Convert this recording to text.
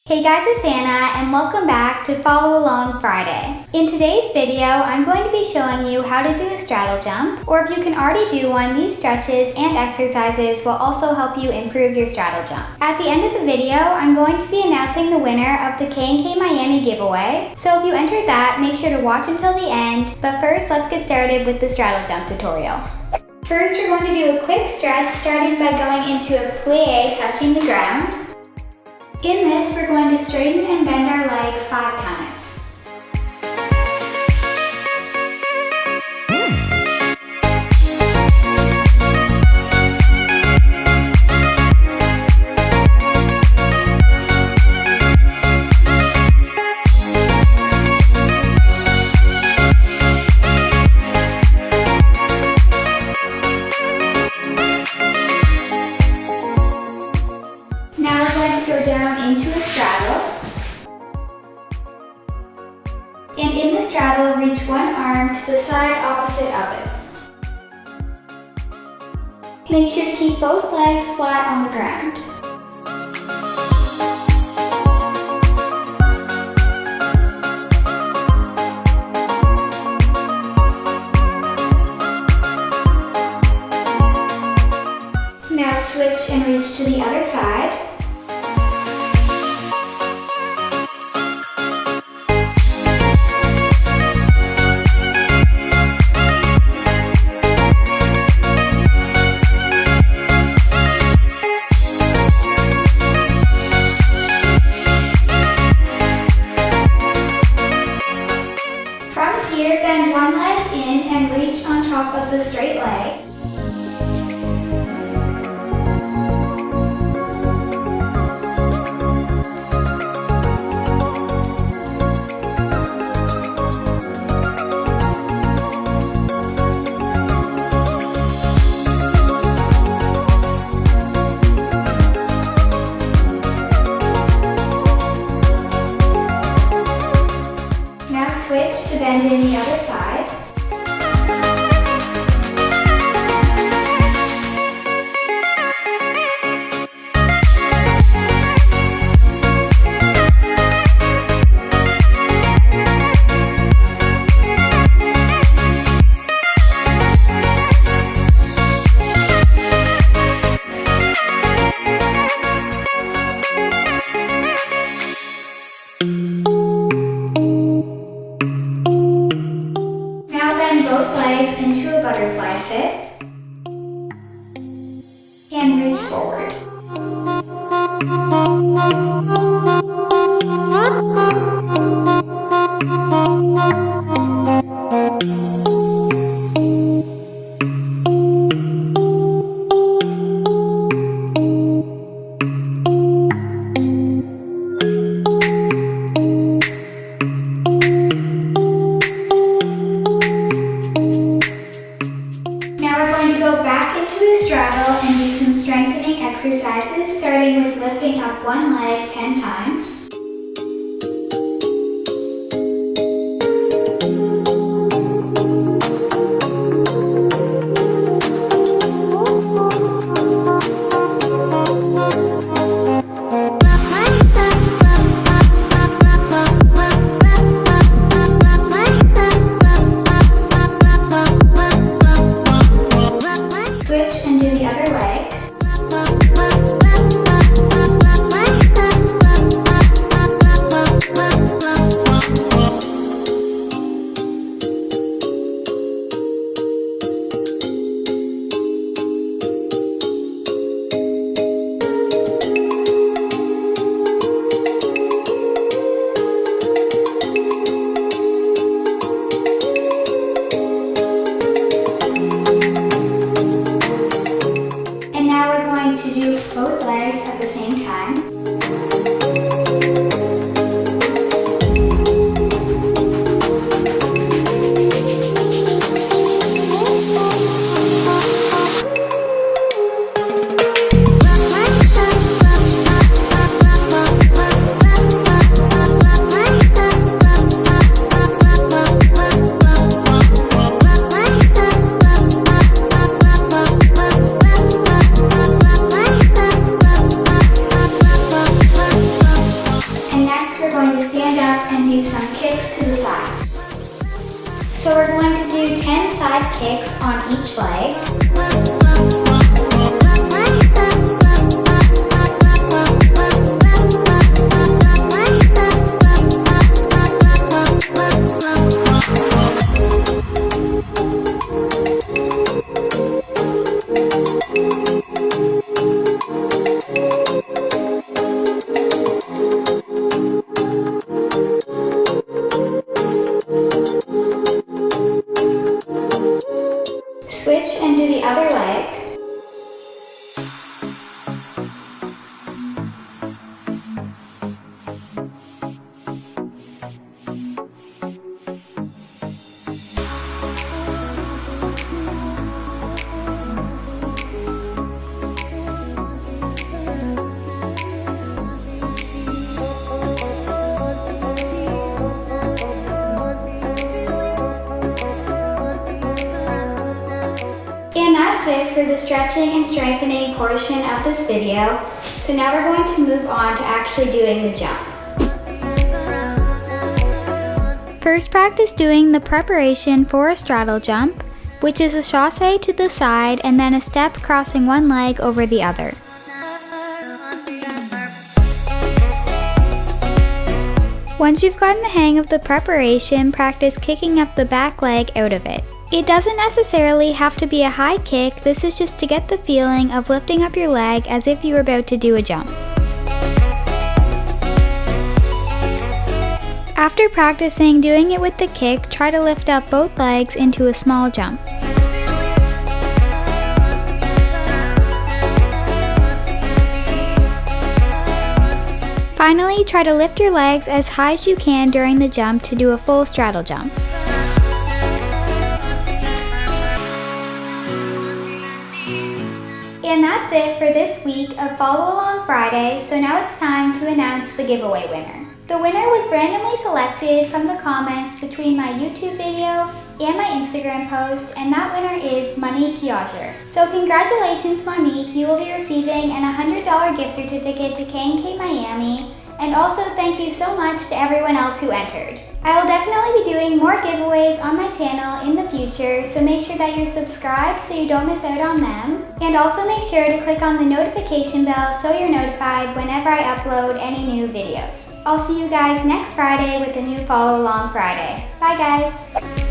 Hey guys, it's Anna and welcome back to Follow Along Friday. In today's video, I'm going to be showing you how to do a straddle jump, or if you can already do one, these stretches and exercises will also help you improve your straddle jump. At the end of the video, I'm going to be announcing the winner of the KNK Miami giveaway, so if you entered that, make sure to watch until the end, but first let's get started with the straddle jump tutorial. First, we're going to do a quick stretch, starting by going into a plie touching the ground. In this, we're going to straighten and bend our legs 5 times. Go down into a straddle, and in the straddle, reach one arm to the side opposite of it. Make sure to keep both legs flat on the ground. Now switch and reach to the other side. Here, bend one leg in and reach on top of the straight leg. Switch to bend in the other side. Both legs into a butterfly sit and reach forward. Go back into a straddle and do some strengthening exercises, starting with lifting up one leg 10 times. Switch and do the other leg. do some kicks to the side. So we're going to do 10 side kicks on each leg. Switch and do the other leg. And that's it for the stretching and strengthening portion of this video. So now we're going to move on to actually doing the jump. First, practice doing the preparation for a straddle jump, which is a chasse to the side and then a step crossing one leg over the other. Once you've gotten the hang of the preparation, practice kicking up the back leg out of it. It doesn't necessarily have to be a high kick, this is just to get the feeling of lifting up your leg as if you were about to do a jump. After practicing doing it with the kick, try to lift up both legs into a small jump. Finally, try to lift your legs as high as you can during the jump to do a full straddle jump. And that's it for this week of Follow Along Friday, so now it's time to announce the giveaway winner. The winner was randomly selected from the comments between my YouTube video and my Instagram post, and that winner is Monique Yager. So congratulations Monique, you will be receiving an $100 gift certificate to KNK Miami, and also thank you so much to everyone else who entered. I will definitely be doing more giveaways on my channel in the future, so make sure that you're subscribed so you don't miss out on them. And also make sure to click on the notification bell so you're notified whenever I upload any new videos. I'll see you guys next Friday with a new Follow Along Friday. Bye guys!